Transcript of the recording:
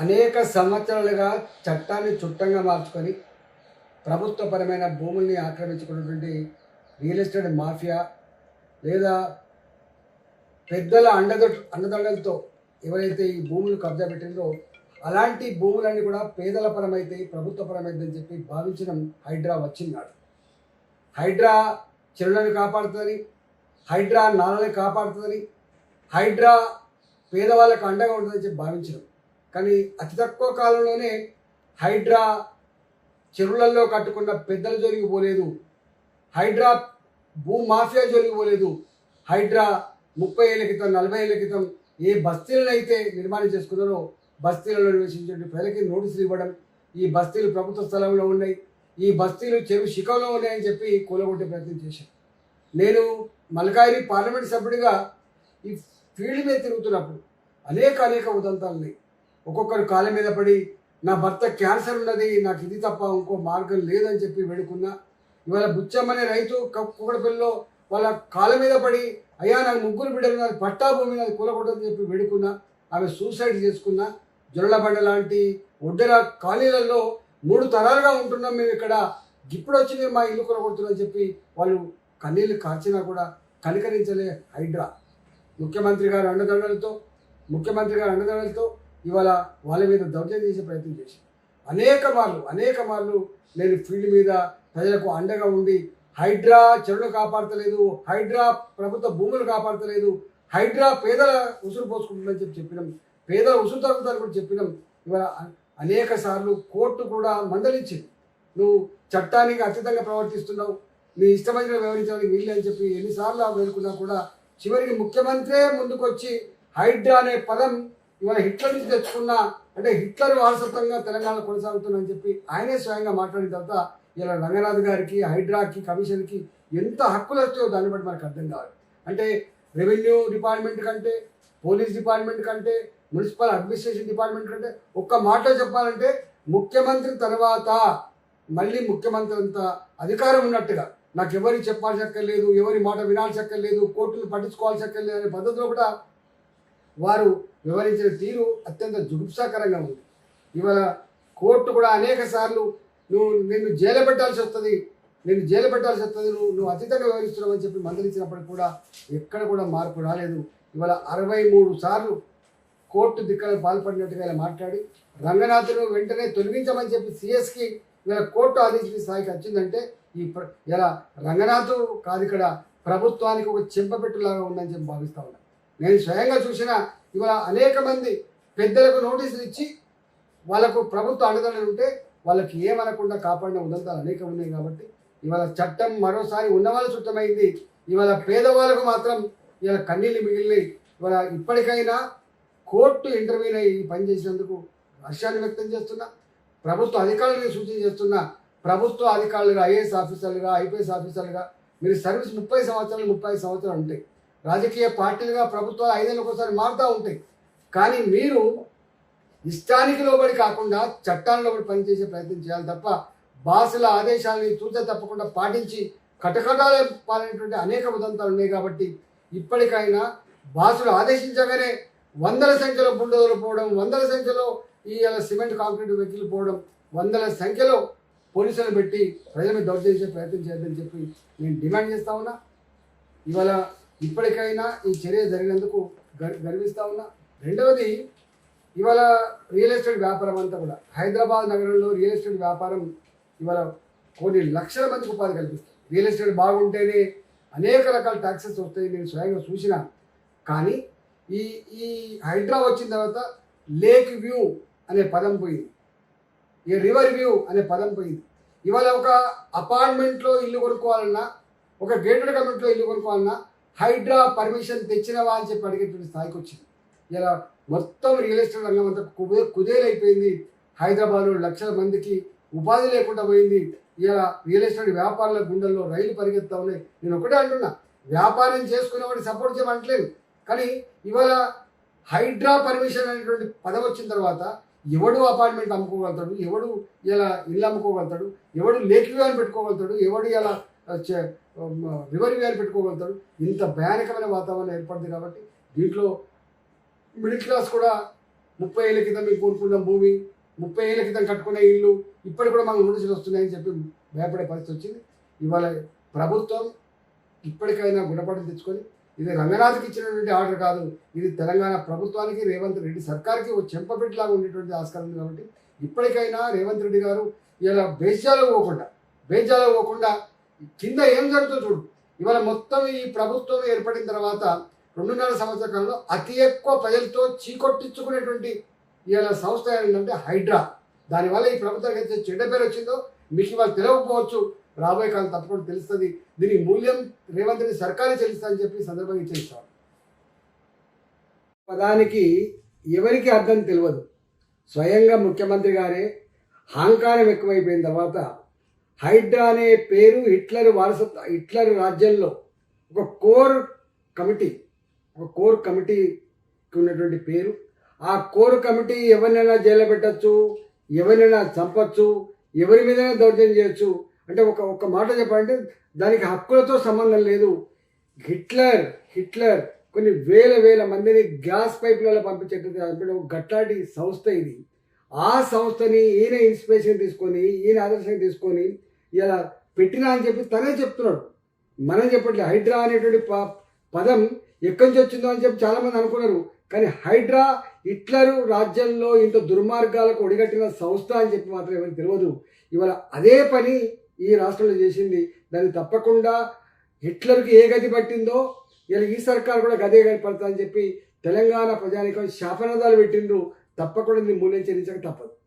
అనేక సంవత్సరాలుగా చట్టాన్ని చుట్టంగా మార్చుకొని ప్రభుత్వపరమైన భూముల్ని ఆక్రమించుకున్నటువంటి రియల్ ఎస్టేట్ మాఫియా లేదా పెద్దల అండదండలతో ఎవరైతే ఈ భూములు కబ్జా పెట్టిందో అలాంటి భూములన్నీ కూడా పేదల పరమైతే ప్రభుత్వ పరమైందని చెప్పి భావించడం హైడ్రా వచ్చినాడు. హైడ్రా చెరువులను కాపాడుతుందని, హైడ్రా నాలని కాపాడుతుందని, హైడ్రా పేదవాళ్ళకు అండగా ఉంటుందని చెప్పి భావించడం. కానీ అతి తక్కువ కాలంలోనే హైడ్రా చెరువులలో కట్టుకున్న పెద్దల జోలికి పోలేదు, హైడ్రా భూ మాఫియా జోలికి పోలేదు. హైడ్రా 30 ఏళ్ల క్రితం 40 ఏళ్ల క్రితం ఏ బస్తీలను అయితే నిర్మాణం చేసుకున్నారో బస్తీలలో నివసించే ప్రజలకి నోటీసులు ఇవ్వడం, ఈ బస్తీలు ప్రభుత్వ స్థలంలో ఉన్నాయి, ఈ బస్తీలు చెరువు శిఖంలో ఉన్నాయని చెప్పి కూలగొట్టే ప్రయత్నం చేశాను. నేను మల్కాయిరి పార్లమెంట్ సభ్యుడిగా ఈ ఫీల్డ్ మీద తిరుగుతున్నప్పుడు అనేక ఉదంతాలు ఉన్నాయి. ఒక్కొక్కరు కాళ్ళ మీద పడి నా భర్త క్యాన్సర్ ఉన్నది, నాకు ఇది తప్ప ఇంకో మార్గం లేదని చెప్పి వేడుకున్నా. ఇవాళ బుచ్చమ్మనే రైతు కుక్కడపల్లిలో వాళ్ళ కాళ్ళ మీద పడి అయ్యా నాకు 3 బిడ్డలు నాది పట్టా భూమి నాది కూలగొట్టని చెప్పి వేడుకున్నా. ఆమె సూసైడ్ చేసుకున్నా. జొన్నబండ లాంటి ఒడ్డెర కాలనీలలో 3 తరాలుగా ఉంటున్నాం మేము ఇక్కడ, ఇప్పుడు వచ్చి మేము మా ఇల్లు కూలగొడుతున్నామని చెప్పి వాళ్ళు కన్నీళ్ళు కార్చినా కూడా కనికరించలే హైడ్రా. ముఖ్యమంత్రి గారు అండదండలతో ఇవాళ వాళ్ళ మీద దౌర్జన్యం చేసే ప్రయత్నం చేసి అనేక మార్లు నేను ఫీల్డ్ మీద ప్రజలకు అండగా ఉండి హైడ్రా చెరువులు కాపాడతలేదు, హైడ్రా ప్రభుత్వ భూములు కాపాడతలేదు, హైడ్రా పేదల ఉసురు పోసుకుంటుందని చెప్పినాం, పేదల ఉసురు తగ్గుతారని కూడా చెప్పినాం. ఇవాళ అనేక సార్లు కోర్టు కూడా మందలించింది, నువ్వు చట్టానికి అతీతంగా ప్రవర్తిస్తున్నావు, నీ ఇష్టమైన వ్యవహరించడానికి వీళ్ళు అని చెప్పి ఎన్నిసార్లు వేడుకున్నా కూడా చివరికి ముఖ్యమంత్రే ముందుకొచ్చి హైడ్రా అనే పదం ఇవాళ హిట్లర్ నుంచి తెచ్చుకున్న, అంటే హిట్లర్ వారసత్వంగా తెలంగాణ కొనసాగుతుందని చెప్పి ఆయనే స్వయంగా మాట్లాడిన తర్వాత ఇలా రంగనాథ్ గారికి, హైడ్రాకి, కమిషన్కి ఎంత హక్కులు వస్తాయో దాన్ని బట్టి మనకు అర్థం కావాలి. అంటే రెవెన్యూ డిపార్ట్మెంట్ కంటే, పోలీస్ డిపార్ట్మెంట్ కంటే, మున్సిపల్ అడ్మినిస్ట్రేషన్ డిపార్ట్మెంట్ కంటే ఒక్క మాటలో చెప్పాలంటే ముఖ్యమంత్రి తర్వాత మళ్ళీ ముఖ్యమంత్రి అంత అధికారం ఉన్నట్టుగా నాకు ఎవరికి చెప్పాల్సి అక్కర్లేదు, ఎవరి మాట వినాల్సి అక్కర్లేదు, కోర్టును పట్టించుకోవాల్సి అక్కర్లేదు అనే పద్ధతిలో కూడా వారు వివరించిన తీరు అత్యంత జుగుప్సాకరంగా ఉంది. ఇవాళ కోర్టు కూడా అనేక సార్లు నిన్ను జైలు పెట్టాల్సి వస్తుంది, నువ్వు అతీతంగా వ్యవహరిస్తున్నావు అని చెప్పి మందలించినప్పటికీ కూడా ఎక్కడ కూడా మార్పు రాలేదు. ఇవాళ 63 సార్లు కోర్టు ధిక్కలకు పాల్పడినట్టుగా ఇలా మాట్లాడి రంగనాథ్ను వెంటనే తొలగించమని చెప్పి సిఎస్కి ఇవాళ కోర్టు ఆదేశించిన స్థాయికి వచ్చిందంటే ఇలా రంగనాథ్ కాదు, ఇక్కడ ప్రభుత్వానికి ఒక చెంపపెట్టులాగా ఉందని చెప్పి భావిస్తా ఉన్నా. నేను స్వయంగా చూసిన ఇవాళ అనేక మంది పెద్దలకు నోటీసులు ఇచ్చి వాళ్ళకు ప్రభుత్వ అండదండలు ఉంటే వాళ్ళకి ఏమనకుండా కాపాడిన ఉదంతాలు అనేక ఉన్నాయి. కాబట్టి ఇవాళ చట్టం మరోసారి ఉన్నవాళ్ళ చుట్టమైంది, ఇవాళ పేదవాళ్ళకు మాత్రం ఇవాళ కన్నీళ్ళు మిగిలినాయి. ఇవాళ ఇప్పటికైనా కోర్టు ఇంటర్వ్యూన్ అయ్యి పనిచేసినందుకు హర్షాన్ని వ్యక్తం చేస్తున్నా. ప్రభుత్వ అధికారులను సూచన చేస్తున్నా, ప్రభుత్వ అధికారులుగా ఐఏఎస్ ఆఫీసర్లుగా, ఐపీఎస్ ఆఫీసర్లుగా మీరు సర్వీస్ 30 సంవత్సరాలు ఉంటాయి. రాజకీయ పార్టీలుగా ప్రభుత్వాలు 5 ఏళ్ళకి ఒకసారి మారుతూ ఉంటాయి. కానీ మీరు ఇష్టానికి లోబడి కాకుండా చట్టాల లోబడి పనిచేసే ప్రయత్నం చేయాలి తప్ప బాసుల ఆదేశాలని తూచ తప్పకుండా పాటించి కటకటాలు పాలైనటువంటి అనేక ఉదంతాలు ఉన్నాయి. కాబట్టి ఇప్పటికైనా బాసులు ఆదేశించగానే 100ల సంఖ్యలో బుల్డోజర్లు పోవడం, 100ల సంఖ్యలో ఈ సిమెంట్ కాంక్రీట్ వెహికల్ పోవడం, 100ల సంఖ్యలో పోలీసులను పెట్టి ప్రజల మీద దౌర్జన్యం చేసే ప్రయత్నం చేయొద్దని చెప్పి నేను డిమాండ్ చేస్తా ఉన్నా. ఇవాళ ఇప్పటికైనా ఈ చర్య జరిగినందుకు గర్విస్తూ ఉన్నా. రెండవది, ఇవాళ రియల్ ఎస్టేట్ వ్యాపారం అంతా కూడా హైదరాబాద్ నగరంలో రియల్ ఎస్టేట్ వ్యాపారం ఇవాళ కొన్ని లక్షల మందికి ఉపాధి కల్పిస్తుంది. రియల్ ఎస్టేట్ బాగుంటేనే అనేక రకాల ట్యాక్సెస్ వస్తాయి, నేను స్వయంగా చూసినా. కానీ ఈ హైడ్రా వచ్చిన తర్వాత లేక్ వ్యూ అనే పదం పోయింది, ఈ రివర్ వ్యూ అనే పదం పోయింది. ఇవాళ ఒక అపార్ట్మెంట్లో ఇల్లు కొనుక్కోవాలన్నా, ఒక గేటెడ్ కమ్యూనిటీలో ఇల్లు కొనుక్కోవాలన్నా హైడ్రా పర్మిషన్ తెచ్చినవా అని చెప్పి అడిగేటువంటి స్థాయికి వచ్చింది. ఇలా మొత్తం రియల్ ఎస్టేట్ రంగం అంతా కుదేలైపోయింది. హైదరాబాద్లో లక్షల మందికి ఉపాధి లేకుండా పోయింది. ఇలా రియల్ ఎస్టేట్ వ్యాపారుల గుండెల్లో రైలు పరిగెత్తా ఉన్నాయి. నేను ఒకటే అంటున్నా, వ్యాపారం చేసుకునేవాడిని సపోర్ట్ చేయమంటలేదు. కానీ ఇవాళ హైడ్రా పర్మిషన్ అనేటువంటి పదం వచ్చిన తర్వాత ఎవడు అపార్ట్మెంట్ అమ్ముకోగలుగుతాడు, ఎవడు ఇలా ఇల్లు అమ్ముకోగలుగుతాడు, ఎవడు లేక్ వ్యూ అని పెట్టుకోగలుగుతాడు, ఎవడు ఇలా రివర్ వ్యూ అని పెట్టుకోగలుగుతాడు. ఇంత భయానకమైన వాతావరణం ఏర్పడింది. కాబట్టి దీంట్లో మిడిల్ క్లాస్ కూడా 30 ఏళ్ల క్రితం మేము కోరుకున్న భూమి, 30 ఏళ్ల క్రితం కట్టుకున్న ఇల్లు ఇప్పటికి కూడా మాకు నోటీసులు వస్తున్నాయని చెప్పి భయపడే పరిస్థితి వచ్చింది. ఇవాళ ప్రభుత్వం ఇప్పటికైనా గుణపాఠం తెచ్చుకొని ఇది రంగనాథ్కి ఇచ్చినటువంటి ఆర్డర్ కాదు, ఇది తెలంగాణ ప్రభుత్వానికి రేవంత్ రెడ్డి సర్కార్కి ఒక చెంపపెట్టులాగా ఉండేటువంటి ఆస్కారం ఉంది. కాబట్టి ఇప్పటికైనా రేవంత్ రెడ్డి గారు ఇలా బేజాలకు పోకుండా కింద ఏం జరుగుతుందో చూడు. ఇవాళ మొత్తం ఈ ప్రభుత్వం ఏర్పడిన తర్వాత 2.5 సంవత్సరాల కాలంలో అతి ఎక్కువ ప్రజలతో చీకొట్టించుకునేటువంటి ఇవాళ సంస్థ ఏంటంటే హైడ్రా. దానివల్ల ఈ ప్రభుత్వానికి అయితే చెడ్డ పేరు వచ్చిందో మీకు ఇవాళ తెలియకపోవచ్చు, రాబోయే కాలం తప్పకుండా తెలుస్తుంది. దీని మూల్యం రేవంత్ రెడ్డి సర్కారే చెల్లిస్తుందని చెప్పి సందర్భంగా ఇచ్చేస్తాం. పదానికి ఎవరికి అర్థం తెలియదు. స్వయంగా ముఖ్యమంత్రి గారే అహంకారం ఎక్కువైపోయిన తర్వాత హైడ్రా అనే పేరు హిట్లర్ రాజ్యంలో ఒక కోర్ కమిటీకి ఉన్నటువంటి పేరు. ఆ కోర్ కమిటీ ఎవరినైనా జైల్లో పెట్టచ్చు, ఎవరినైనా చంపచ్చు, ఎవరి మీదైనా దౌర్జన్యం చేయొచ్చు. అంటే ఒక మాట చెప్పాలంటే దానికి హక్కులతో సంబంధం లేదు. హిట్లర్ కొన్ని వేల మందిని గ్యాస్ పైపులలో పంపించేటప్పుడు ఒక గట్లాంటి సంస్థ ఇది. ఆ సంస్థని ఈయన ఇన్స్పిరేషన్ తీసుకొని, ఈయన ఆదర్శంగా తీసుకొని ఇలా పెట్టినా అని చెప్పి తనే చెప్తున్నాడు, మనం చెప్పట్లేదు. హైడ్రా అనేటువంటి పదం ఎక్కడి నుంచి వచ్చిందో అని చెప్పి చాలామంది అనుకున్నారు. కానీ హైడ్రా హిట్లర్ రాజ్యంలో ఇంత దుర్మార్గాలకు ఒడిగట్టిన సంస్థ అని చెప్పి మాత్రం ఎవరికి తెలియదు. ఇవాళ అదే పని ఈ రాష్ట్రంలో చేసింది. దాన్ని తప్పకుండా హిట్లర్కి ఏ గతి పట్టిందో ఇలా ఈ సర్కారు కూడా గదే గతి పడుతుందని చెప్పి తెలంగాణ ప్రజానికం శాపనాదాలు పెట్టిండ్రు. తప్పకుండా దీన్ని మూల్యం చెల్లించక తప్పదు.